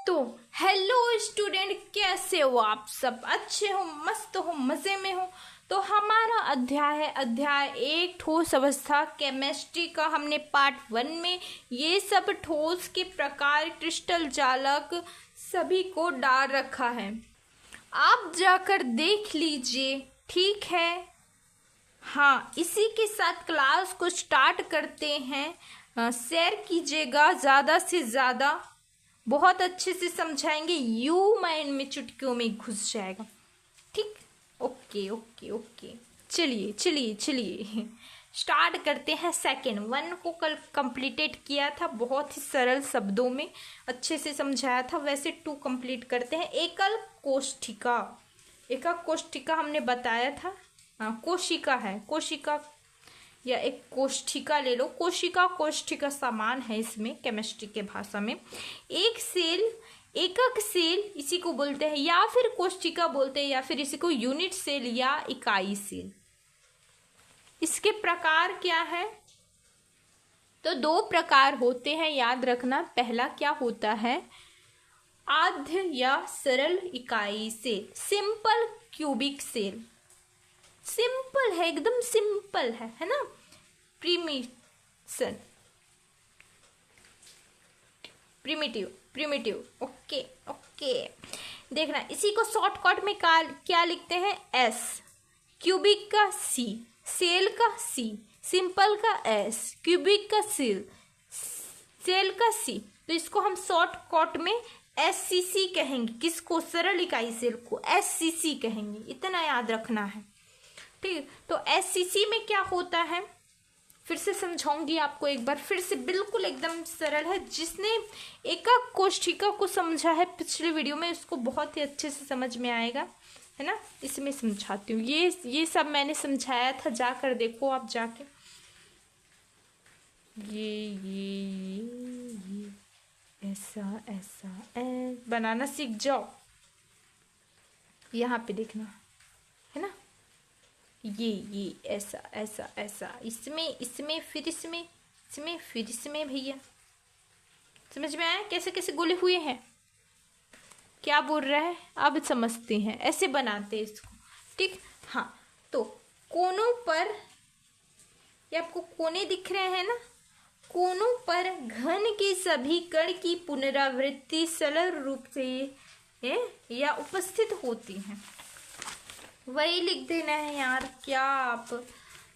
तो hello student, कैसे हो आप सब? अच्छे हो, मस्त हो, मज़े में हो? तो हमारा अध्याय है अध्याय 1 ठोस अवस्था केमिस्ट्री का। हमने पार्ट 1 में ये सब ठोस के प्रकार, क्रिस्टल जालक सभी को डाल रखा है। आप जाकर देख लीजिए, ठीक है? हाँ, इसी के साथ क्लास को स्टार्ट करते हैं। शेयर कीजिएगा ज़्यादा से ज़्यादा, बहुत अच्छे से समझाएंगे, यू माइंड में चुटकियों में घुस जाएगा। ठीक, ओके ओके ओके। चलिए चलिए चलिए स्टार्ट करते हैं। सेकेंड 1 को कल कंप्लीटेड किया था, बहुत ही सरल शब्दों में अच्छे से समझाया था। वैसे 2 कंप्लीट करते हैं। एकल कोष्ठिका, एकक कोष्ठिका हमने बताया था। कोशिका है, कोशिका या एक कोष्ठिका ले लो। कोशिका कोष्ठिका समान है इसमें केमिस्ट्री के भाषा में। एक सेल, एकक सेल इसी को बोलते हैं, या फिर कोष्ठिका बोलते हैं, या फिर इसी को यूनिट सेल या इकाई सेल। इसके प्रकार क्या है? तो 2 प्रकार होते हैं, याद रखना। पहला क्या होता है? आद्य या सरल इकाई cell, simple cubic cell. Simple है, एकदम सिंपल है ना? Primitive okay okay. देखना, इसी को शॉर्टकट में क्या लिखते हैं? एस, क्यूबिक का सी, सेल का सी, सिंपल का एस, क्यूबिक का सेल, सेल का सी। तो इसको हम शॉर्टकट में एससीसी कहेंगे। किसको? सरल इकाई सेल को एससीसी कहेंगे, इतना याद रखना है। ठीक, तो एससीसी में क्या होता है फिर से समझाऊंगी आपको एक बार, फिर से बिल्कुल एकदम सरल है। जिसने एकक कोष्ठिका को समझा है पिछले वीडियो में, उसको बहुत ही अच्छे से समझ में आएगा, है ना? इसमें समझाती हूँ। ये सब मैंने समझाया था, जाकर देखो आप जाके। ये ऐसा ऐसा बनाना सीख जाओ। यहाँ पे देखना, है ना? ये ऐसा ऐसा ऐसा, इसमें फिर इसमें भैया, समझ में आया कैसे कैसे गोले हुए हैं? क्या बोल रहा है अब समझते हैं। ऐसे बनाते हैं इसको, ठीक। हाँ, तो कोनों पर, ये आपको कोने दिख रहे हैं ना? कोनों पर घन के सभी कण की पुनरावृत्ति सरल रूप से या उपस्थित होती हैं। वही लिख देना है यार। क्या आप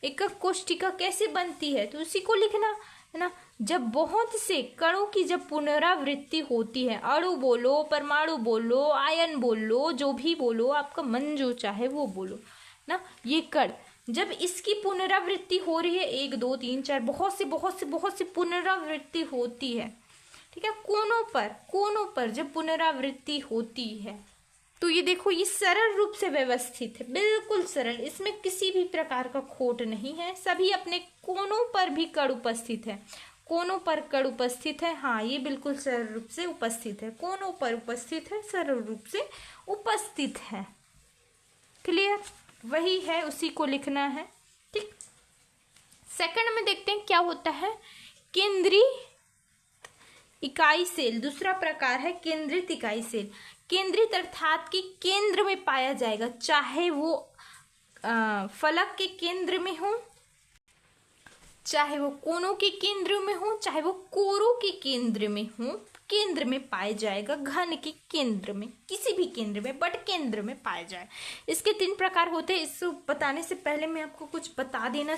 एकक कोष्ठिका कैसे बनती है तो उसी को लिखना है ना। जब बहुत से कणों की जब पुनरावृत्ति होती है, अणु बोलो, परमाणु बोलो, आयन बोलो, जो भी बोलो, आपका मन जो चाहे वो बोलो ना। ये कण जब इसकी पुनरावृत्ति हो रही है, 1 2 3 4 बहुत सी पुनरावृत्ति होती है, ठीक है। कोनों पर जब पुनरावृत्ति होती है तो ये देखो, ये सरल रूप से व्यवस्थित है, बिल्कुल सरल। इसमें किसी भी प्रकार का खोट नहीं है। सभी अपने कोनों पर भी कण उपस्थित है, कोनों पर कण उपस्थित है। हाँ, ये बिल्कुल सरल रूप से उपस्थित है, कोनों पर उपस्थित है, सरल रूप से उपस्थित है। क्लियर? वही है, उसी को लिखना है, ठीक। सेकंड में देखते हैं क्या होता है। केंद्रीय इकाई सेल, दूसरा प्रकार है केंद्रित इकाई सेल। केंद्रित अर्थात कि केंद्र में पाया जाएगा, चाहे वो फलक के केंद्र में हो, चाहे वो कोनों के केंद्र में हो, चाहे वो कोरों के केंद्र में हो, केंद्र में पाया जाएगा। घन के केंद्र में, किसी भी केंद्र में, बट केंद्र में पाया जाए। इसके 3 प्रकार होते हैं। इसको बताने से पहले मैं आपको कुछ बता देना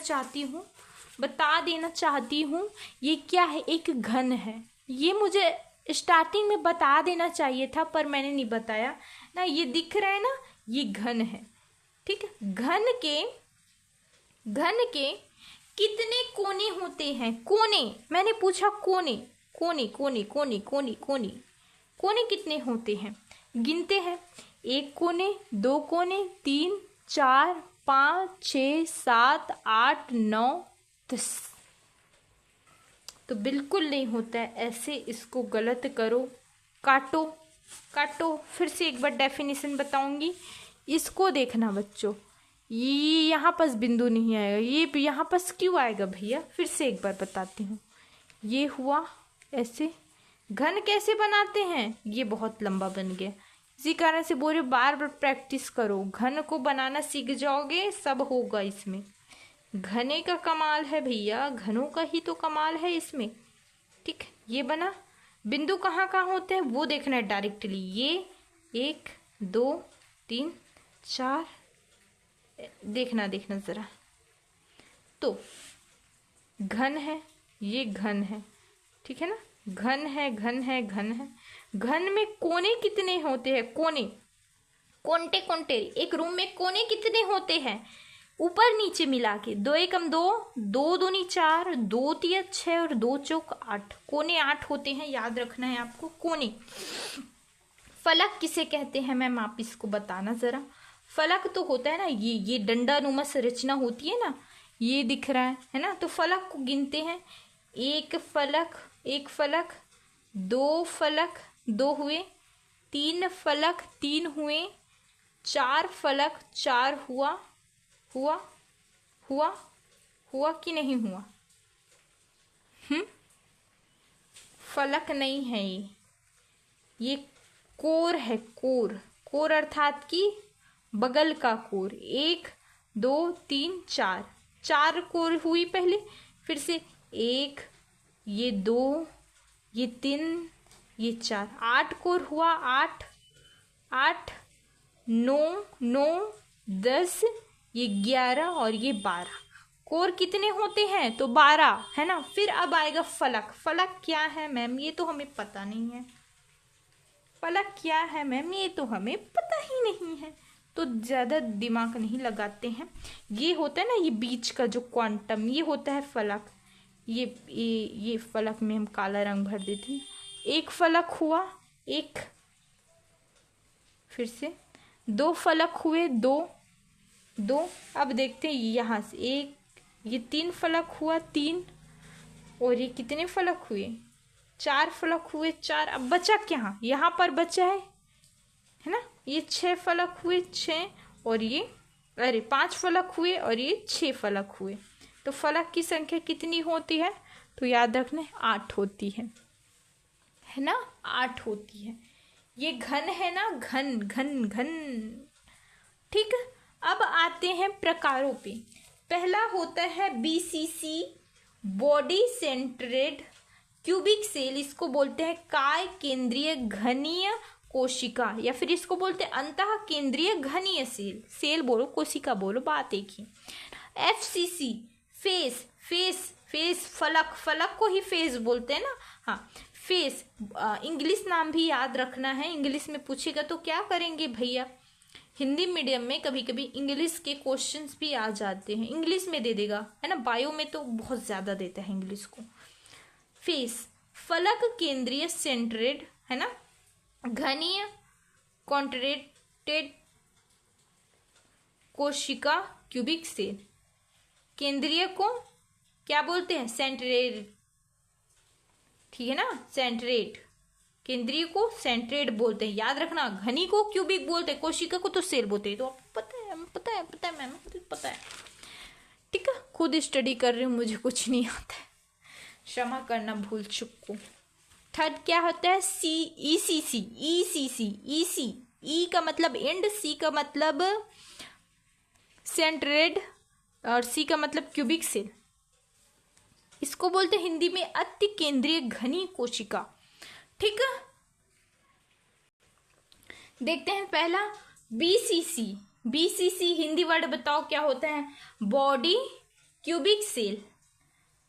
चाहती हूँ। ये क्या है? एक घन है। ये मुझे स्टार्टिंग में बता देना चाहिए था, पर मैंने नहीं बताया ना। ये दिख रहा है ना, ये घन है, ठीक है। घन के कितने कोने होते हैं? कोने, मैंने पूछा कोने कितने होते हैं? गिनते हैं। 1 कोने, 2 कोने, 3 4 5 6 7 8 9 10। तो बिल्कुल नहीं होता है ऐसे, इसको गलत करो, काटो। फिर से एक बार डेफिनेशन बताऊंगी, इसको देखना बच्चों। ये यहाँ पास बिंदु नहीं आएगा, ये यहाँ पास क्यों आएगा भैया? फिर से एक बार बताती हूँ। ये हुआ ऐसे, घन कैसे बनाते हैं, ये बहुत लंबा बन गया, इसी कारण से बोल रहे बार बार प्रैक्टिस करो, घन को बनाना सीख जाओगे सब होगा इसमें। घने का कमाल है भैया, घनों का ही तो कमाल है इसमें। ठीक, ये बना। बिंदु कहाँ कहाँ होते हैं वो देखना है डायरेक्टली। ये 1 2 3 4, देखना देखना जरा। तो घन है, ये घन है, ठीक है ना, घन है घन है घन है। घन में कोने कितने होते हैं, कोने, कोंटे कोंटे, एक रूम में कोने कितने होते हैं ऊपर नीचे मिला के, 2 एकम 2, 2 दूनी 4, 2 तिया 6 और 2 चौक 8, कोने 8 होते हैं, याद रखना है आपको कोने। फलक किसे कहते हैं मैम, आप इसको बताना जरा। फलक तो होता है ना ये डंडा नुमा संरचना होती है ना, ये दिख रहा है ना, तो फलक को गिनते हैं। एक फलक 2 फलक 2 हुए, 3 फलक 3 हुए, 4 फलक 4 हुआ कि नहीं हुआ? फलक नहीं है ये कोर है, कोर अर्थात कि बगल का कोर। 1 2 3 4, 4 कोर हुई पहले, फिर से 1, ये 2, ये 3, ये 4, 8 कोर हुआ। 8 9 10, ये 11 और ये 12, कोर कितने होते हैं तो 12 है ना। फिर अब आएगा फलक। फलक क्या है मैम, ये तो हमें पता नहीं है। फलक क्या है मैम, ये तो हमें पता ही नहीं है, तो ज़्यादा दिमाग नहीं लगाते हैं। ये होता है ना, ये बीच का जो क्वांटम, ये होता है फलक। ये फलक में हम काला रंग भर देते हैं। एक फलक हुआ, एक, फिर से 2 फलक हुए, 2। अब देखते हैं यहाँ से एक, ये 3 फलक हुआ, 3, और ये कितने फलक हुए, 4 फलक हुए, 4। अब बचा क्या, यहाँ पर बचा है ना, ये 6 फलक हुए, 6, और ये 5 फलक हुए और ये 6 फलक हुए। तो फलक की संख्या कितनी होती है, तो याद रखना 8 होती है ना, 8 होती है। ये घन है ना, घन घन घन। ठीक है, अब आते हैं प्रकारों पे। पहला होता है BCC, बॉडी सेंट्रेड क्यूबिक सेल, इसको बोलते हैं काय केंद्रीय घनीय कोशिका, या फिर इसको बोलते हैं अंतः केंद्रीय घनीय सेल। सेल बोलो कोशिका बोलो, बात एक ही। FCC फेस, फलक को ही फेस बोलते हैं ना। हाँ, फेस इंग्लिश नाम भी याद रखना है, इंग्लिश में पूछेगा तो क्या करेंगे भैया, हिंदी मीडियम में कभी कभी इंग्लिश के क्वेश्चंस भी आ जाते हैं, इंग्लिश में दे देगा है ना, बायो में तो बहुत ज़्यादा देता है इंग्लिश को। फेस, फलक केंद्रीय सेंट्रेड है ना, घनीय कॉन्ट्रेक्टेड कोशिका क्यूबिक सेल। केंद्रीय को क्या बोलते हैं, सेंट्रेड, ठीक है ना, सेंट्रेड। केंद्रीय को सेंट्रेड बोलते हैं, याद रखना। घनी को क्यूबिक बोलते हैं, कोशिका को तो सेल बोलते हैं। तो आपको पता है मैम, पता है। ठीक है, खुद स्टडी कर रही हूँ, मुझे कुछ नहीं आता है, क्षमा करना भूल चुक को। थर्ड क्या होता है, ECC, ई का मतलब एंड, सी का मतलब सेंट्रेड और सी का मतलब क्यूबिक सेल। इसको बोलते हैं हिंदी में अति केंद्रीय घनी कोशिका। ठीक है, देखते हैं पहला BCC हिंदी वर्ड बताओ क्या होता है, बॉडी क्यूबिक सेल,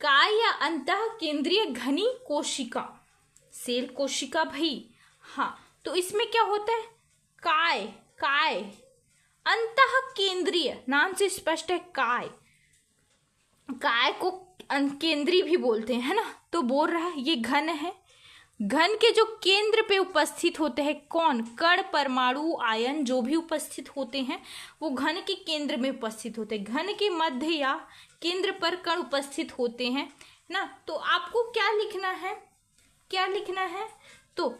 काय या अंतः केंद्रीय घनी कोशिका, सेल कोशिका भाई। हाँ, तो इसमें क्या होता है, काय अंतः केंद्रीय, नाम से स्पष्ट है, काय को केंद्रीय भी बोलते हैं, है ना। तो बोल रहा है ये घन है, घन के जो केंद्र पे उपस्थित होते हैं कौन, कण, परमाणु, आयन जो भी उपस्थित होते हैं वो घन के केंद्र में उपस्थित होते हैं। घन के मध्य या केंद्र पर कण उपस्थित होते हैं ना। तो आपको क्या लिखना है, तो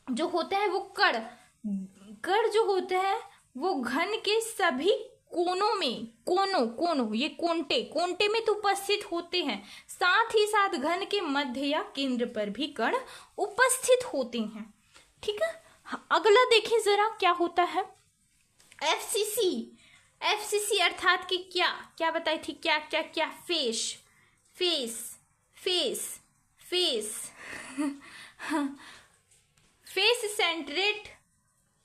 जो होता है वो कण जो होता है वो घन के सभी कोनों में, कोनों ये कोंटे में तो उपस्थित होते हैं, साथ ही साथ घन के मध्य या केंद्र पर भी कण उपस्थित होते हैं। ठीक है, अगला देखें जरा क्या होता है। एफसीसी अर्थात कि क्या बताई थी, क्या फेस सेंट्रेट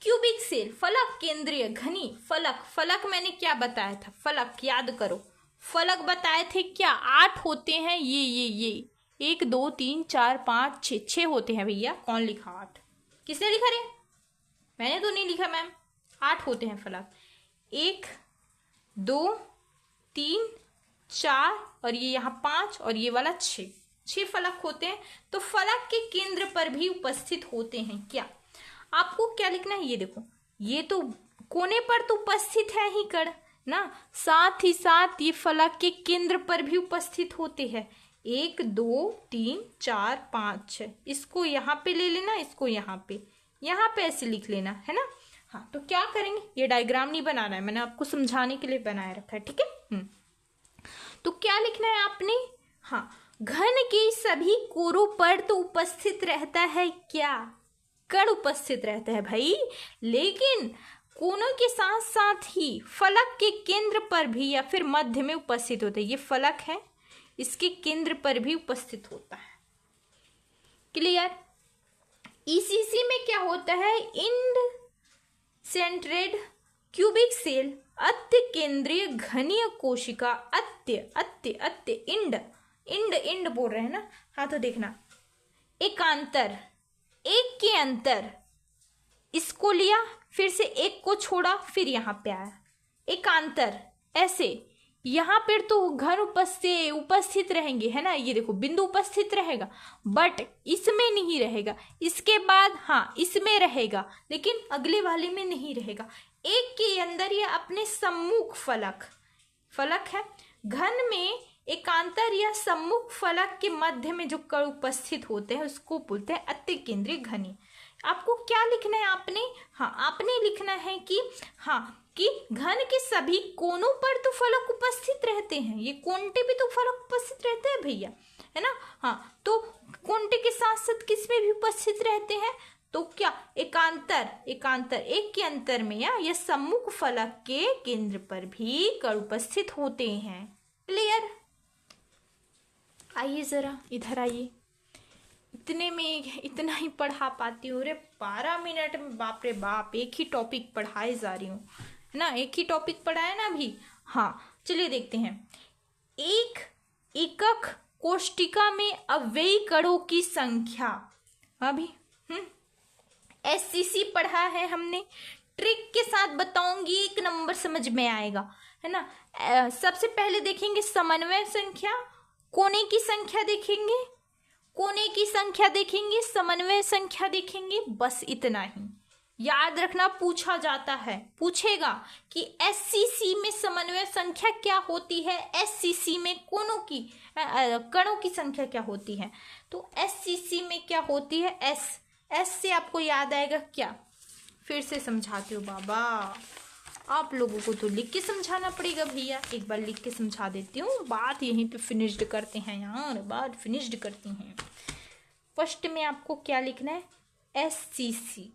क्यूबिक सेल, फलक केंद्रीय घनी। फलक मैंने क्या बताया था, फलक याद करो, फलक बताए थे क्या, 8 होते हैं। ये 1 2 3 4 5 6 होते हैं भैया। कौन लिखा 8? किसने लिखा रे? मैंने तो नहीं लिखा मैम। 8 होते हैं फलक, 1 2 3 4 और ये यहाँ 5 और ये वाला 6 फलक होते हैं। तो फलक के केंद्र पर भी उपस्थित होते हैं क्या? आपको क्या लिखना है, ये देखो, ये तो कोने पर तो उपस्थित है ही कण ना, साथ ही साथ ये फलक के केंद्र पर भी उपस्थित होते हैं। 1 2 3 4 5 6, इसको यहाँ पे ले लेना, इसको यहाँ पे ऐसे लिख लेना है ना। हाँ, तो क्या करेंगे, ये डायग्राम नहीं बनाना है, मैंने आपको समझाने के लिए बनाए रखा है। ठीक है, तो क्या लिखना है आपने, हाँ, घन के सभी कोरों पर तो उपस्थित रहता है क्या? कण उपस्थित रहता है भाई, लेकिन कोनों के साथ साथ ही फलक के केंद्र पर भी या फिर मध्य में उपस्थित होता है। ये फलक है, इसके केंद्र पर भी उपस्थित होता है। क्लियर? ईसीसी में क्या होता है, इंड सेंट्रेड क्यूबिक सेल, अत्य केंद्रीय घनीय कोशिका, अत्य इंड बोल रहे हैं ना। हाँ, तो देखना, एकांतर, एक के अंतर, इसको लिया, फिर से एक को छोड़ा, फिर यहाँ पे आया एकांतर। ऐसे यहाँ पर तो घन उपस्थित रहेंगे, है ना। ये देखो, बिंदु उपस्थित रहेगा, बट इसमें नहीं रहेगा। इसके बाद हाँ, इसमें रहेगा, लेकिन अगले वाले में नहीं रहेगा। एक के अंदर ये अपने सम्मुख फलक है। घन में एकांतर या सम्मुख फलक के मध्य में जो कण उपस्थित होते हैं उसको बोलते हैं अत्य केंद्रीय घनी। आपको क्या लिखना है आपने, हाँ, आपने लिखना है कि हाँ, कि घन के सभी कोनों पर तो फलक उपस्थित रहते हैं। ये कोंटे भी तो फलक उपस्थित रहते हैं भैया, है ना। हाँ, तो कोंटे के साथ साथ किस में भी उपस्थित रहते हैं, तो क्या, एकांतर एक के अंतर में या सम्मुख फलक के केंद्र पर भी कण उपस्थित होते हैं। क्लियर? आइए जरा इधर आइए, इतने में इतना ही पढ़ा पाती हूँ रे, 12 मिनट में, बाप रे बाप, एक ही टॉपिक पढ़ाए जा रही हूँ, है ना। एक ही टॉपिक पढ़ाया ना अभी। हाँ, चलिए देखते हैं। एक एकक कोष्टिका में अव्ययी कणों की संख्या, अभी एससीसी पढ़ा है हमने, ट्रिक के साथ बताऊंगी, 1 नंबर समझ में आएगा, है ना। सबसे पहले देखेंगे समन्वय संख्या, कोने की संख्या देखेंगे, समन्वय संख्या देखेंगे, बस इतना ही याद रखना। पूछेगा कि एससीसी में समन्वय संख्या क्या होती है, एससीसी में कणों की संख्या क्या होती है। तो एससीसी में क्या होती है, एस से आपको याद आएगा क्या, फिर से समझाती हूँ बाबा, आप लोगों को तो लिख के समझाना पड़ेगा भैया। एक बार लिख के समझा देती हूँ, बात यहीं पे फिनिश्ड करते हैं यार, बात फिनिश्ड करती हैं। फर्स्ट में आपको क्या लिखना है, एससीसी।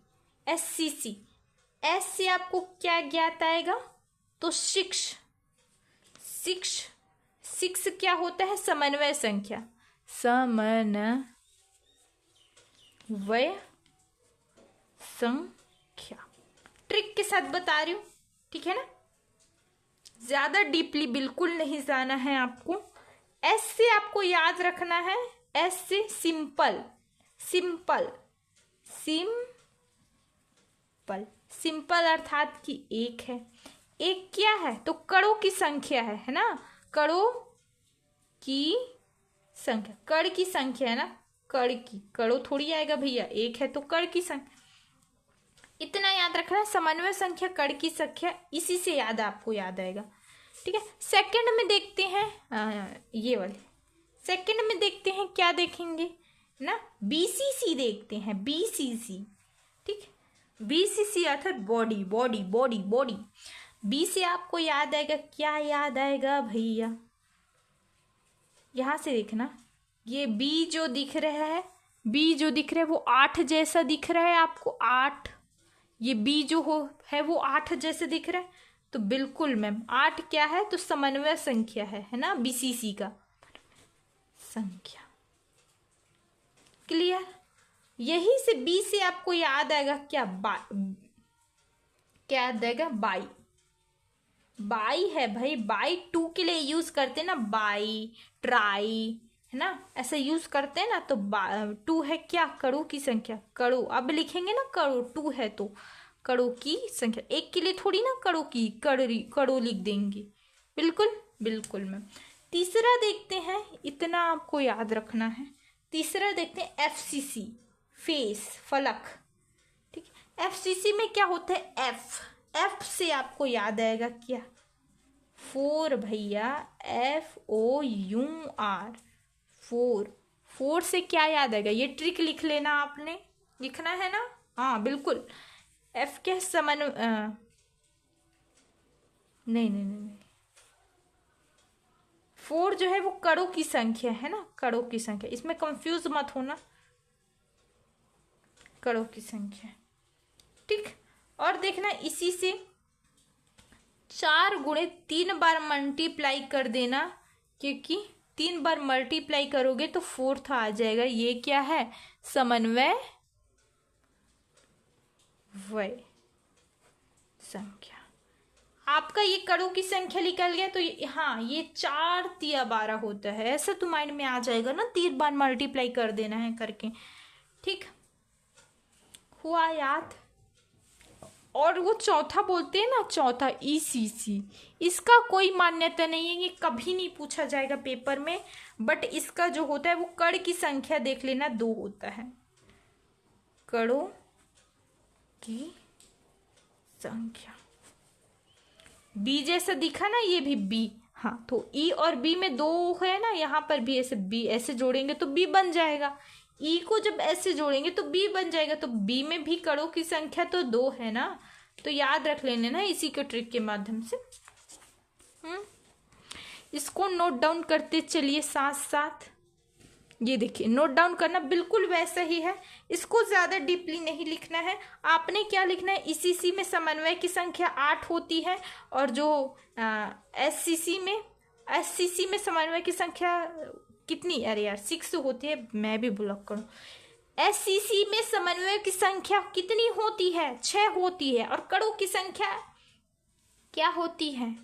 एस से आपको क्या ज्ञात आएगा, तो 6 क्या होता है, समन्वय संख्या, ट्रिक के साथ बता रही हूँ, ठीक है ना। ज्यादा डीपली बिल्कुल नहीं जाना है आपको। एस से आपको याद रखना है, एस से सिंपल अर्थात कि एक है। एक क्या है, तो कणों की संख्या है ना, कणों की संख्या, कण की संख्या है ना, कणों थोड़ी आएगा भैया, एक है तो कण की संख्या, इतना याद रखना। समन्वय संख्या, कण की संख्या, इसी से आपको याद आएगा, ठीक है। सेकंड में देखते हैं, ये वाले सेकंड में देखते हैं, क्या देखेंगे ना, बीसीसी देखते हैं, बीसीसी, ठीक, बीसीसी अर्थात बॉडी। बी से आपको याद आएगा, क्या याद आएगा भैया? यहां से देखना, ये बी जो दिख रहा है, बी जो दिख रहा है वो 8 जैसा दिख रहा है आपको, 8। ये बी जो है वो 8 जैसे दिख रहा है, तो बिल्कुल मैम 8 क्या है? तो समन्वय संख्या है ना, बीसीसी का संख्या। क्लियर? यही से बी से आपको याद आएगा क्या? क्या याद आएगा? बाई। बाई है भाई, बाई 2 के लिए यूज करते हैं ना, बाई, ट्राई, है ना, ऐसा यूज करते हैं ना। तो 2 है क्या? कड़ों की संख्या। कड़ों अब लिखेंगे ना, कड़ों 2 है तो कड़ों की संख्या। एक के लिए थोड़ी ना कड़ों की कड़ों लिख देंगे। बिल्कुल बिल्कुल मैम। तीसरा देखते हैं, इतना आपको याद रखना है। तीसरा देखते हैं एफसीसी, फेस, फलक। ठीक है, एफसीसी में क्या होता है? एफ से आपको याद आएगा क्या? 4 भैया, FOUR, 4 से क्या याद आएगा? ये ट्रिक लिख लेना, आपने लिखना है ना। हाँ बिल्कुल। एफ के नहीं नहीं नहीं नहीं, 4 जो है वो कड़ों की संख्या है ना, कड़ों की संख्या, इसमें कंफ्यूज मत होना, कड़ों की संख्या। ठीक, और देखना इसी से 4 गुणे 3 बार मल्टीप्लाई कर देना, क्योंकि 3 बार मल्टीप्लाई करोगे तो 4th आ जाएगा। ये क्या है? समन्वय वय संख्या। आपका ये कड़ों की संख्या निकल गया, तो हाँ ये 4 तिया 12 होता है, ऐसा तो माइंड में आ जाएगा ना, 3 बार मल्टीप्लाई कर देना है करके। ठीक हुआ याद? और वो चौथा बोलते हैं ना, चौथा ECC, इसका कोई मान्यता नहीं है, ये कभी नहीं पूछा जाएगा पेपर में। बट इसका जो होता है वो कड़ की संख्या देख लेना, 2 होता है, कड़ों की संख्या। बी जैसा दिखा ना, ये भी बी। हाँ, तो ई और बी में 2 है ना, यहाँ पर भी ऐसे बी ऐसे जोड़ेंगे तो बी बन जाएगा। ई को जब ऐसे जोड़ेंगे तो बी बन जाएगा, तो बी में भी कड़ों की संख्या तो 2 है ना, तो याद रख लेने ना इसी के ट्रिक के माध्यम से। इसको नोट डाउन करते चलिए साथ साथ। ये देखिए, नोट डाउन करना बिल्कुल वैसा ही है, इसको ज्यादा डीपली नहीं लिखना है। आपने क्या लिखना है? ECC में समन्वय की संख्या 8 होती है, और जो SCC में समन्वय की संख्या कितनी? अरे यार 6 होती है, मैं भी ब्लॉक करूं। SCC में समन्वय की संख्या कितनी होती है? 6 होती है। और कड़ों की संख्या क्या होती है?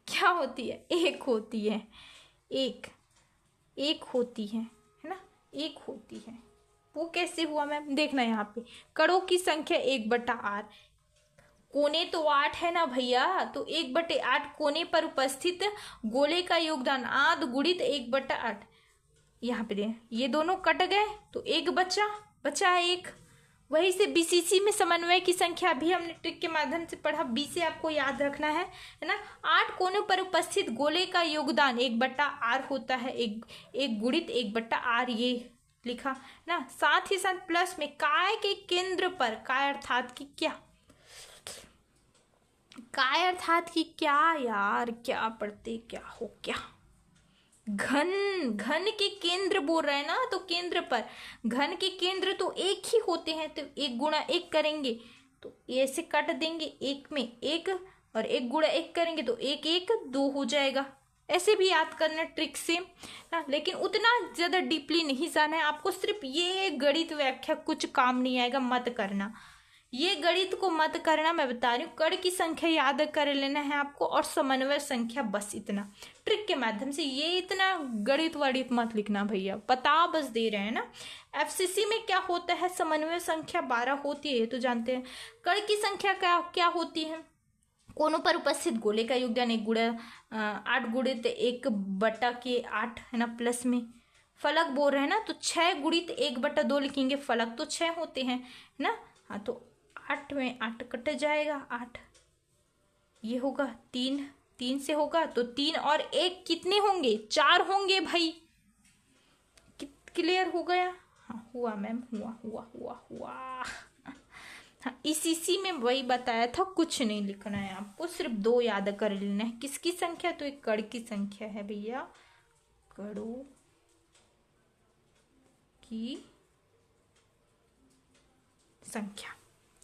क्या होती है? 1 होती है। एक होती है ना, 1 होती है। वो कैसे हुआ मैम? देखना यहाँ पे, कड़ों की संख्या 1/8, कोने तो 8 है ना भैया, तो 1/8 कोने पर उपस्थित गोले का योगदान आध गुणित 1/8। यहाँ पे ये दोनों कट गए तो 1 बचा 1। वही से BCC में समन्वय की संख्या भी हमने ट्रिक के माध्यम से पढ़ा, बी से आपको याद रखना है ना। 8 कोनों पर उपस्थित गोले का योगदान 1/r होता है, एक गुणित 1/r, ये लिखा ना। साथ ही साथ प्लस में काय के केंद्र पर, काय अर्थात की क्या? काय अर्थात की क्या यार, क्या पढ़ते क्या हो क्या? घन के केंद्र बोल रहे हैं ना, तो केंद्र पर, घन के केंद्र तो एक ही होते हैं, तो 1 गुणा 1 करेंगे तो ऐसे काट देंगे, 1 में 1 और 1 गुणा 1 करेंगे तो 1 1 2 हो जाएगा। ऐसे भी याद करना ट्रिक से ना, लेकिन उतना ज्यादा डीपली नहीं जाना है आपको। सिर्फ ये गणित व्याख्या कुछ काम नहीं आएगा, मत करना, ये गणित को मत करना, मैं बता रही हूँ। कड़ की संख्या याद कर लेना है आपको, और समन्वय संख्या, बस इतना ट्रिक के माध्यम से। ये इतना गणित वणित मत लिखना भैया, बता बस दे रहे हैं ना। FCC में क्या होता है? समन्वय संख्या 12 होती है, ये तो जानते हैं। कड़ की संख्या क्या होती है? कोनों पर उपस्थित गोले का योगदान 8 गुणित 1/8 है ना, प्लस में फलक बोल रहे हैं ना, तो 6 गुणित 1/2 लिखेंगे, फलक तो 6 होते हैं ना। हाँ, तो 8 में 8 कट जाएगा, 8 ये होगा, 3 से होगा तो 3 और 1 कितने होंगे? 4 होंगे भाई। क्लियर हो गया? हाँ हुआ मैम, हुआ। हाँ, इसी में वही बताया था, कुछ नहीं लिखना है आपको, सिर्फ 2 याद कर लेना है। किसकी संख्या? तो एक कण की संख्या है भैया, कणों की संख्या।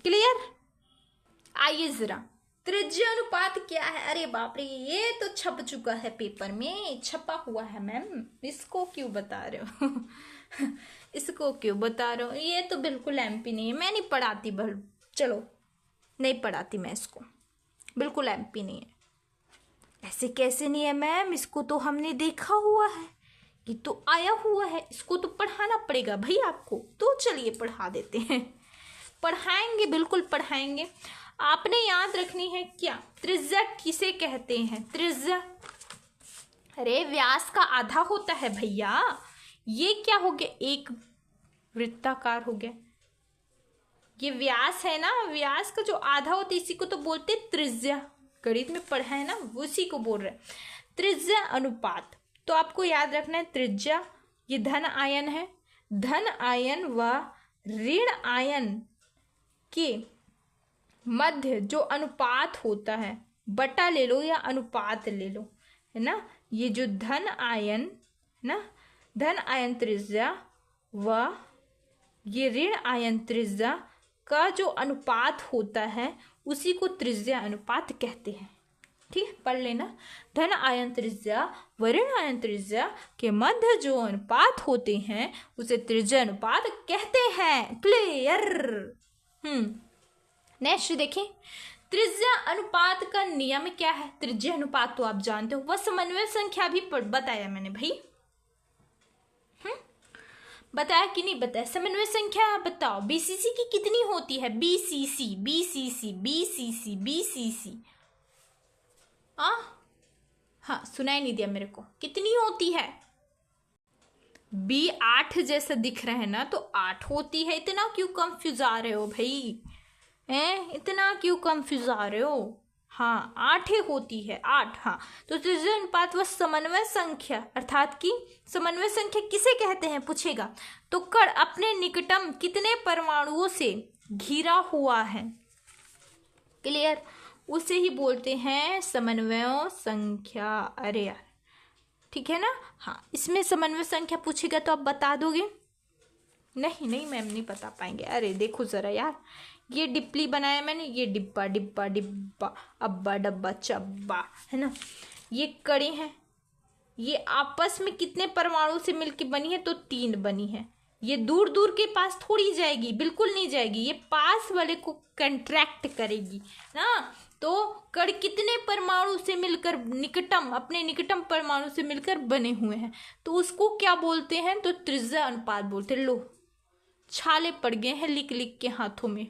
क्लियर? आइए जरा, त्रिज्या अनुपात क्या है? अरे बाप रे, ये तो छप चुका है पेपर में, छपा हुआ है मैम, इसको क्यों बता रहे हो? इसको क्यों बता रहे हो? ये तो बिल्कुल एमपी नहीं है, मैं नहीं पढ़ाती भल, चलो नहीं पढ़ाती मैं इसको, बिल्कुल एमपी नहीं है। ऐसे कैसे नहीं है मैम, इसको तो हमने देखा हुआ है, ये तो आया हुआ है, इसको तो पढ़ाना पड़ेगा भाई आपको। तो चलिए पढ़ा देते हैं, पढ़ाएंगे, बिल्कुल पढ़ाएंगे। आपने याद रखनी है क्या, त्रिज्या किसे कहते हैं? त्रिज्या, अरे व्यास का आधा होता है भैया। ये क्या हो गया? एक वृत्ताकार हो गया, ये व्यास है ना, व्यास का जो आधा होता है इसी को तो बोलते त्रिज्या। गणित में पढ़ा है ना, उसी को बोल रहे हैं त्रिज्या अनुपात। तो आपको याद रखना है त्रिज्या, ये धन आयन है, धन आयन व ऋण आयन के मध्य जो अनुपात होता है, बटा ले लो या अनुपात ले लो, है ना। ये जो धन आयन है ना, धन आयन त्रिज्या व ये ऋण आयन त्रिज्या का जो अनुपात होता है उसी को त्रिज्या अनुपात कहते हैं। ठीक, पढ़ लेना, धन आयन त्रिज्या व ऋण आयन त्रिज्या के मध्य जो अनुपात होते हैं उसे त्रिज्या अनुपात कहते हैं। क्लियर? नेक्स्ट देखें, त्रिज्या अनुपात का नियम क्या है? त्रिज्या अनुपात तो आप जानते हो, वह समन्वय संख्या भी बताया मैंने भाई, बताया कि नहीं बताया? समन्वय संख्या बताओ, बीसीसी की कितनी होती है? बीसीसी बीसीसी बीसीसी बीसीसी, हाँ सुनाई नहीं दिया मेरे को, कितनी होती है? बी 8 जैसा दिख रहा है ना, तो 8 होती है। इतना क्यों कंफ्यूज आ रहे हो भाई, इतना क्यों कंफ्यूज आ रहे हो? हाँ 8 ही होती है, 8। हाँ, तो त्रिज्या अनुपात व समन्वय संख्या, अर्थात कि समन्वय संख्या किसे कहते हैं पूछेगा, तो कण अपने निकटम कितने परमाणुओं से घिरा हुआ है, क्लियर, उसे ही बोलते हैं समन्वय संख्या। अरे यार, ठीक है ना। हाँ, इसमें समन्वय संख्या पूछेगा तो आप बता दोगे? नहीं नहीं मैम, नहीं बता पाएंगे। अरे देखो जरा यार, ये डिप्ली बनाया मैंने, ये डिब्बा डिब्बा डिब्बा, अब्बा डब्बा चब्बा, है ना। ये कड़ी हैं, ये आपस में कितने परमाणु से मिलकर बनी है? तो 3 बनी है। ये दूर दूर के पास थोड़ी जाएगी, बिल्कुल नहीं जाएगी, ये पास वाले को कंट्रैक्ट करेगी ना। तो कण कितने परमाणु से मिलकर, निकटम, अपने निकटम परमाणु से मिलकर बने हुए हैं, तो उसको क्या बोलते हैं? तो त्रिज्या अनुपात बोलते हैं। लो, छाले पड़ गए हैं लिख लिख के हाथों में।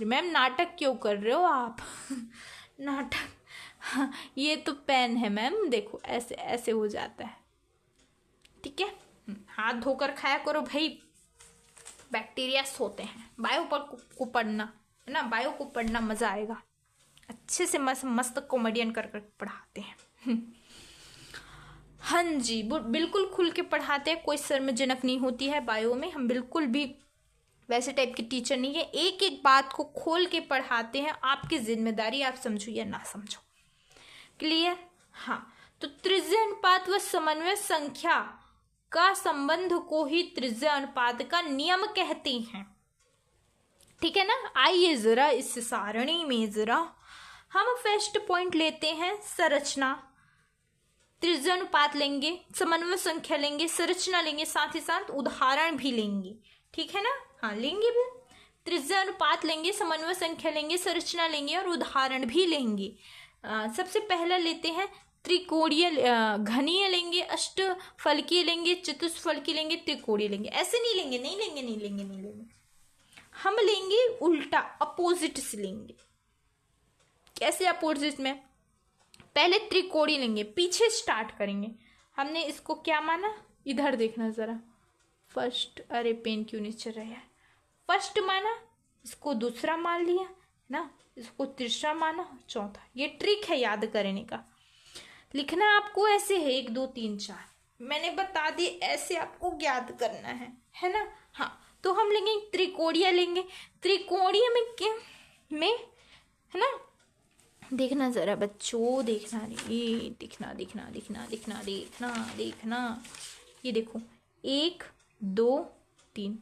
मैम नाटक क्यों कर रहे हो आप? नाटक, हाँ, ये तो पेन है मैम, देखो ऐसे ऐसे हो जाता है, ठीक है। हाथ धोकर खाया करो भाई, बैक्टीरिया होते हैं। बायो को पढ़ना है ना, बायो को पढ़ना मजा आएगा, अच्छे से मस्त मस्त कॉमेडियन कर कर पढ़ाते हैं। हाँ जी, बिल्कुल खुल के पढ़ाते हैं, कोई शर्मजनक नहीं होती है बायो में। हम बिल्कुल भी वैसे टाइप के टीचर नहीं है, एक एक बात को खोल के पढ़ाते हैं। आपकी जिम्मेदारी, आप समझो या ना समझो। क्लियर? हाँ, तो त्रिज्या अनुपात व समन्वय संख्या का संबंध को ही त्रिज्या अनुपात का नियम कहते हैं, ठीक है ना। आइए जरा इस सारणी में जरा हम फर्स्ट पॉइंट लेते हैं, संरचना। त्रिज्या अनुपात लेंगे, समन्वय संख्या लेंगे, संरचना लेंगे, साथ ही साथ उदाहरण भी लेंगे, ठीक है ना। हाँ, लेंगे भी, त्रिज्या अनुपात लेंगे, समन्वय संख्या लेंगे, संरचना लेंगे और उदाहरण भी लेंगे। सबसे पहला लेते हैं त्रिकोणीय, घनीय लेंगे, अष्टफलकीय लेंगे, चतुष्फलकीय लेंगे, त्रिकोणीय लेंगे। ऐसे नहीं लेंगे, नहीं लेंगे, नहीं लेंगे, नहीं लेंगे, हम लेंगे उल्टा, अपोजिट से लेंगे। कैसे अपोजिट में? पहले त्रिकोणीय लेंगे, पीछे स्टार्ट करेंगे। हमने इसको क्या माना, इधर देखना जरा, फर्स्ट, अरे पेन क्यों नहीं चल रहा है, फर्स्ट माना, इसको दूसरा मान लिया ना, इसको तीसरा माना, चौथा। ये ट्रिक है याद करने का, लिखना आपको ऐसे है 1 2 3 4, मैंने बता दी, ऐसे आपको याद करना है ना। हाँ, तो हम लेंगे त्रिकोणीय लेंगे। त्रिकोणीय में क्या में है ना, देखना जरा बच्चों, देखना ये, देखना देखना देखना देखना देखना देखना, ये देखो 1 2 3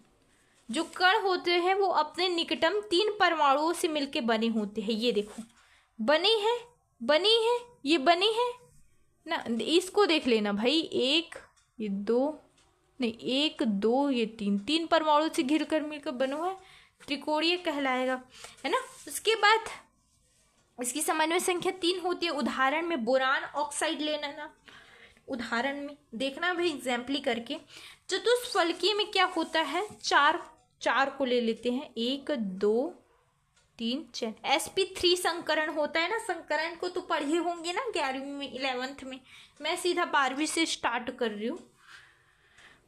जो कण होते हैं वो अपने निकटम 3 परमाणुओं से मिलके बने होते हैं। ये देखो बने हैं, बनी है, ये बनी है ना। इसको देख लेना भाई, 1 ये 2 नहीं 1 2 ये 3 परमाणु से घिर कर मिलकर बनो है, त्रिकोणीय कहलाएगा, है ना। उसके बाद इसकी समन्वय संख्या 3 होती है। उदाहरण में बोरान ऑक्साइड लेना ना, उदाहरण में देखना भाई एग्जाम्पली करके। चतुष्फलकीय में क्या होता है, 4 को ले लेते हैं, 1 2 3 4। sp3 संकरण होता है ना, संकरण को तो पढ़े होंगे ना 11वीं में 11th में। मैं सीधा 12वीं से स्टार्ट कर रही हूँ,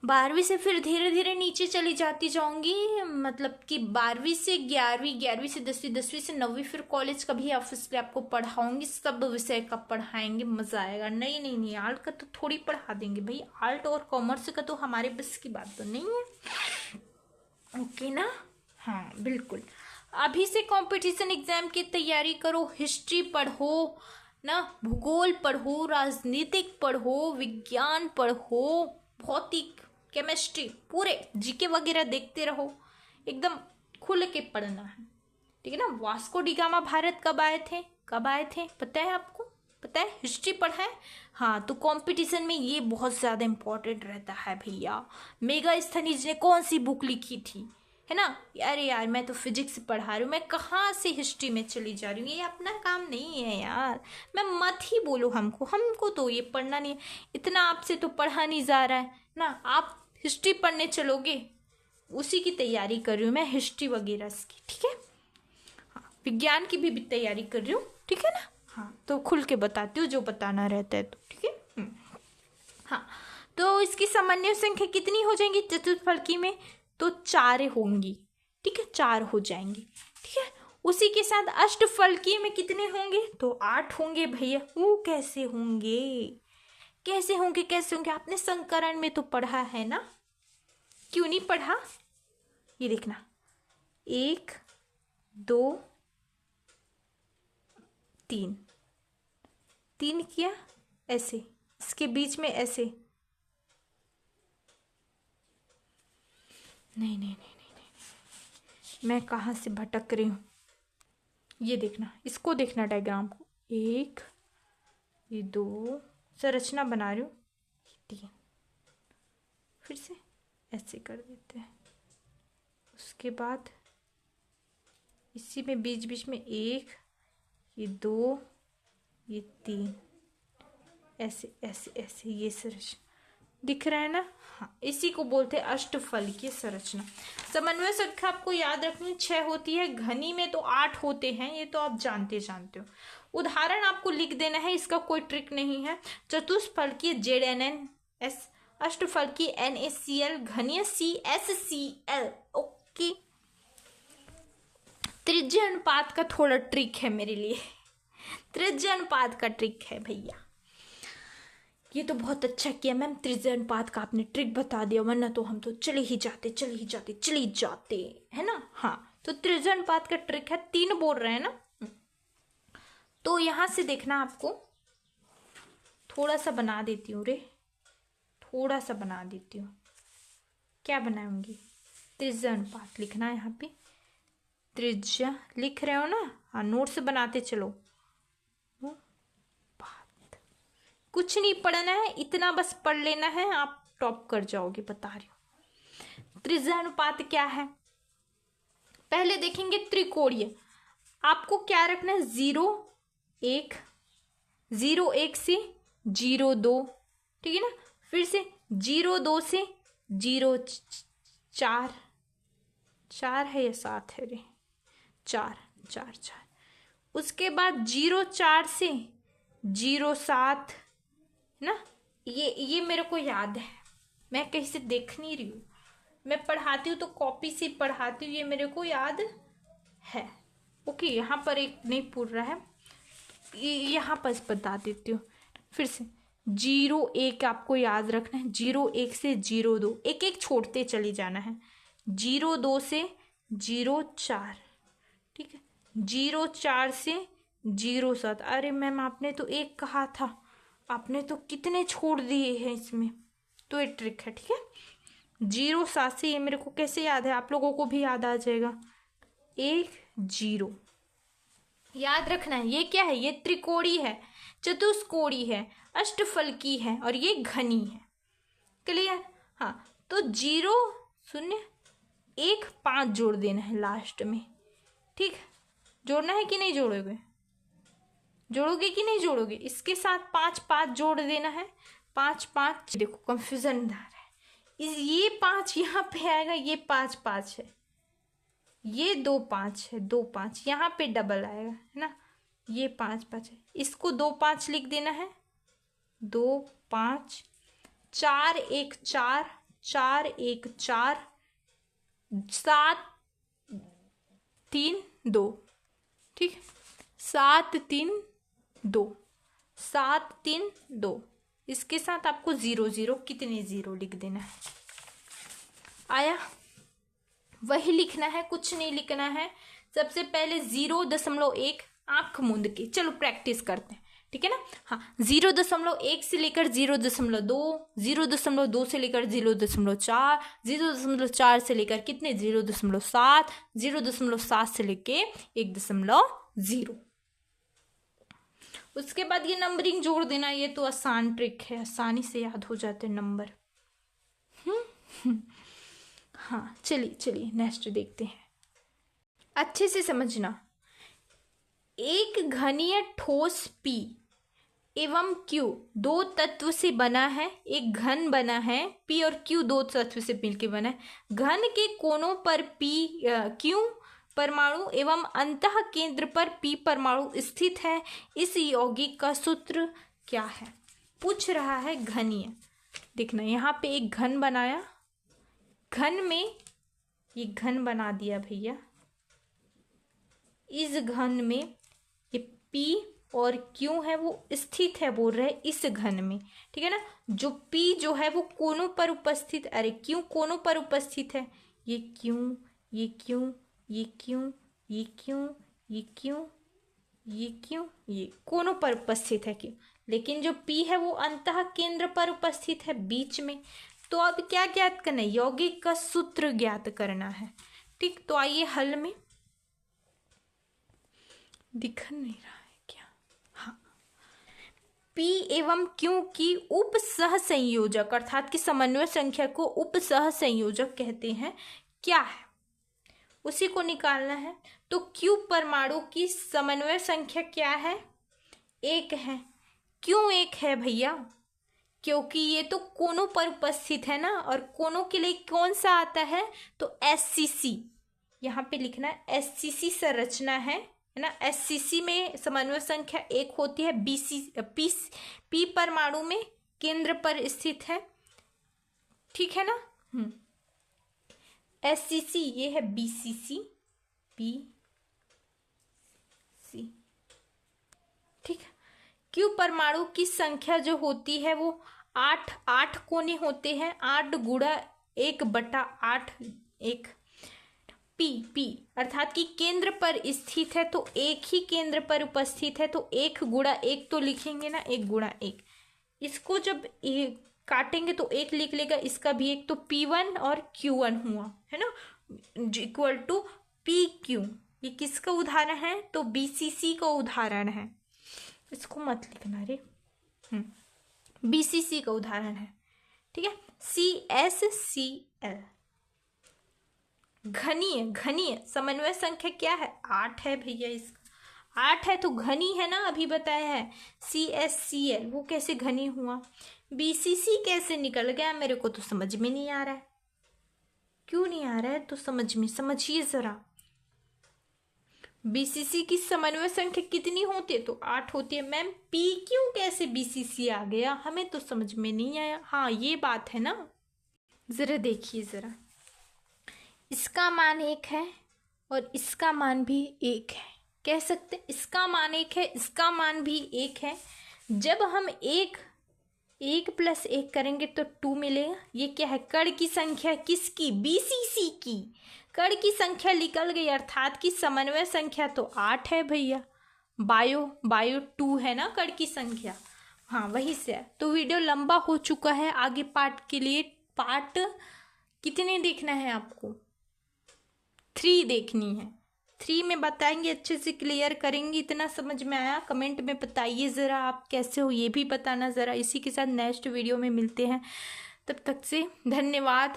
12वीं से फिर धीरे धीरे नीचे चली जाती जाऊंगी, मतलब कि 12वीं से 11वीं, 11वीं से 10वीं, 10वीं से 9वीं, फिर कॉलेज का भी ऑब्वियसली आपको पढ़ाऊंगी, सब विषय का पढ़ाएंगे, मजा आएगा। नहीं नहीं नहीं, आर्ट का तो थोड़ी पढ़ा देंगे भाई, आर्ट और कॉमर्स का तो हमारे बस की बात तो नहीं है, ओके ना। हाँ बिल्कुल, अभी से कंपटीशन एग्जाम की तैयारी करो, हिस्ट्री पढ़ो ना, भूगोल पढ़ो, राजनीतिक पढ़ो, विज्ञान पढ़ो, भौतिक, केमिस्ट्री, पूरे जीके वगैरह देखते रहो, एकदम खुल के पढ़ना है, ठीक है ना। वास्को डी गामा भारत कब आए थे, कब आए थे पता है आपको, पता है, हिस्ट्री पढ़ा है। हाँ, तो कंपटीशन में ये बहुत ज़्यादा इम्पोर्टेंट रहता है भैया। मेगास्थनीज ने कौन सी बुक लिखी थी, है ना। अरे यार मैं तो फिजिक्स पढ़ा रही हूँ, मैं कहाँ से हिस्ट्री में चली जा रही हूँ, ये अपना काम नहीं है यार। मैं मत ही बोलो हमको तो ये पढ़ना नहीं है, इतना आपसे तो पढ़ा नहीं जा रहा है ना। आप हिस्ट्री पढ़ने चलोगे, उसी की तैयारी कर रही हूँ मैं, हिस्ट्री वगैरह की, ठीक है। हाँ, विज्ञान की भी तैयारी कर रही हूँ, ठीक है ना। हाँ, तो खुल के बताती हूँ जो बताना रहता है तो, ठीक है। हाँ, तो इसकी सामान्य संख्या कितनी हो जाएंगी चतुष्फलकी में, तो 4 होंगी, ठीक है, 4 हो जाएंगी, ठीक है। उसी के साथ अष्टफलकीय में कितने होंगे, तो 8 होंगे भैया। वो कैसे होंगे, कैसे होंगे, कैसे होंगे, आपने संकरण में तो पढ़ा है ना, क्यों नहीं पढ़ा। ये देखना 1 2 3 3 किया ऐसे, इसके बीच में ऐसे, नहीं नहीं नहीं नहीं नहीं, मैं कहाँ से भटक रही हूँ। ये देखना, इसको देखना डायग्राम को, 1 ये 2 संरचना बना रही हूँ, 3 फिर से ऐसे कर देते हैं। उसके बाद इसी में बीच बीच में 1 ये 2 ये 3 ऐसे ऐसे ऐसे, ये संरचना दिख रहा है ना। हाँ, इसी को बोलते हैं अष्टफलकीय संरचना। समन्वय संख्या आपको याद रखनी 6 होती है, घनी में तो 8 होते हैं, ये तो आप जानते हो। उदाहरण आपको लिख देना है, इसका कोई ट्रिक नहीं है। चतुष्फलकीय ZnNS, अष्टफलकीय NaCl, घनीय CsCl, ओके। त्रिज्या अनुपात का थोड़ा ट्रिक है मेरे लिए, त्रिज्या अनुपात का ट्रिक है भैया। ये तो बहुत अच्छा किया मैम, त्रिज्या अनुपात का आपने ट्रिक बता दिया, वरना तो हम तो चले ही जाते है ना। हाँ, तो त्रिज्या अनुपात का ट्रिक है, 3 बोल रहे हैं ना। तो यहां से देखना, आपको थोड़ा सा बना देती हूँ रे, थोड़ा सा बना देती हूँ। क्या बनाऊंगी, त्रिज्या अनुपात लिखना है यहाँ पे, त्रिज्या लिख रहे हो ना। हाँ, नोट्स बनाते चलो, कुछ नहीं पढ़ना है, इतना बस पढ़ लेना है, आप टॉप कर जाओगे, बता रही हूँ। त्रिज्या अनुपात क्या है, पहले देखेंगे त्रिकोणीय। आपको क्या रखना है, 0 1 0 1 से 0 2, ठीक है ना। फिर से 0 2 से 0 4 4 है या 7 है रे, 4 4 4। उसके बाद 0 4 से 0 7 ना। ये मेरे को याद है, मैं कहीं से देख नहीं रही हूँ, मैं पढ़ाती हूँ तो कॉपी से पढ़ाती हूँ, ये मेरे को याद है, ओके। यहाँ पर एक नहीं पूर रहा है, यहाँ पर बता देती हूँ फिर से। 0 1 आपको याद रखना है, 0 1 से 0 2, एक एक छोड़ते चले जाना है। 0 2 से 0 4, ठीक है, 0 4 से 0 7। अरे मैम आपने तो 1 कहा था, आपने तो कितने छोड़ दिए हैं इसमें। तो ये ट्रिक है, ठीक है। 0 7 से ये मेरे को कैसे याद है, आप लोगों को भी याद आ जाएगा। 1 0 याद रखना है। ये क्या है, ये त्रिकोणी है, चतुष्कोणी है, अष्टफलकी है और ये घनी है। क्लियर। हाँ, तो 0 0 1 5 जोड़ देना है लास्ट में, ठीक। जोड़ना है कि नहीं जोड़ोगे, जोड़ोगे कि नहीं जोड़ोगे, इसके साथ 5 5 जोड़ देना है। 5 5, देखो कंफ्यूजन आ रहा है, ये 5 यहाँ पे आएगा, ये 5 5 है, ये 2 5 है, 2 5 यहाँ पे डबल आएगा, है ना। ये 5 5 है, इसको 2 5 लिख देना है। 2 5 4 1 4 4 1 4 7 3 2, ठीक। 7 3 2 7 3 2, इसके साथ आपको 0 0 कितने 0 लिख देना है। आया, वही लिखना है, कुछ नहीं लिखना है। सबसे पहले 0.1 आंख मूंद के, चलो प्रैक्टिस करते हैं, ठीक है ना। हाँ, 0.1 से लेकर 0.2, 0.2 से लेकर 0.4, 0.4 से लेकर कितने 0.7, 0.7 से लेके 1.0। उसके बाद ये नंबरिंग जोड़ देना। ये तो आसान ट्रिक है, आसानी से याद हो जाते हैं नंबर। हाँ, चलिए चलिए नेक्स्ट देखते हैं, अच्छे से समझना। एक घनीय ठोस P एवं Q दो तत्व से बना है। एक घन बना है, P और Q दो तत्व से मिलकर बना है। घन के कोनों पर Q परमाणु एवं अंतः केंद्र पर P परमाणु स्थित है। इस यौगिक का सूत्र क्या है। पूछ रहा है घनीय। देखना, यहाँ पे एक घन बनाया, घन में ये घन बना दिया भैया। इस घन में ये P और Q है वो स्थित है, बोल रहे इस घन में, ठीक है ना। जो P जो है वो कोनों पर उपस्थित, अरे Q कोनों पर उपस्थित है। ये Q, ये Q, ये Q, ये Q, ये Q, ये Q, ये कोनों पर उपस्थित है Q। लेकिन जो P है वो अंतः केंद्र पर उपस्थित है, बीच में। तो अब क्या ज्ञात करना है, यौगिक का सूत्र ज्ञात करना है, ठीक। तो आइए हल में, दिख नहीं रहा है क्या, हाँ। P एवं Q की उप सह संयोजक अर्थात कि समन्वय संख्या को उप सह संयोजक कहते हैं, क्या है उसी को निकालना है। तो Q परमाणु की समन्वय संख्या क्या है, 1 है। क्यों 1 है भैया, क्योंकि ये तो कोनों पर उपस्थित है ना, और कोनों के लिए कौन सा आता है, तो SCC यहाँ पे लिखना है। SCC संरचना है ना। SCC में समन्वय संख्या 1 होती है। P परमाणु में केंद्र पर स्थित है, ठीक है ना। SCC ये है BCC, BC, ठीक है। Q परमाणु की संख्या जो होती है वो 8 कोने होते हैं, 8 गुणा 1/8 1। P अर्थात कि केंद्र पर स्थित है, तो एक ही केंद्र पर उपस्थित है, तो 1 गुणा 1 तो लिखेंगे ना, 1 गुणा 1। इसको जब काटेंगे तो 1 लिख लेगा, इसका भी 1, तो P1 और Q1 हुआ, है ना, इक्वल टू PQ। ये किसका उदाहरण है, तो BCC का उदाहरण है। इसको मत लिखना रे, BCC का उदाहरण है, ठीक है। CSCl घनीय समन्वय संख्या क्या है, 8 है भैया। इसका 8 है तो घनी है ना, अभी बताया है। CSCl वो कैसे घनी हुआ, BCC कैसे निकल गया, मेरे को तो समझ में नहीं आ रहा है। क्यों नहीं आ रहा है, तो समझिए जरा। BCC की समन्वय संख्या कितनी होती है, तो 8 होती है। मैम PQ कैसे BCC आ गया, हमें तो समझ में नहीं आया। हाँ ये बात है ना, जरा देखिए जरा, इसका मान 1 है और इसका मान भी 1 है, कह सकते इसका मान 1 है, इसका मान भी 1 है। जब हम एक 1 + 1 करेंगे तो 2 मिलेगा। ये क्या है? कण की संख्या किसकी? BCC की। कण की संख्या निकल गई, अर्थात की समन्वय संख्या तो 8 है भैया। बायो 2 है ना कण की संख्या। हाँ वही से है। तो वीडियो लंबा हो चुका है, आगे पार्ट के लिए पार्ट कितने देखना है आपको? 3 देखनी है। 3 में बताएंगे, अच्छे से क्लियर करेंगे। इतना समझ में आया? कमेंट में बताइए ज़रा आप कैसे हो, ये भी बताना ज़रा। इसी के साथ नेक्स्ट वीडियो में मिलते हैं, तब तक से धन्यवाद।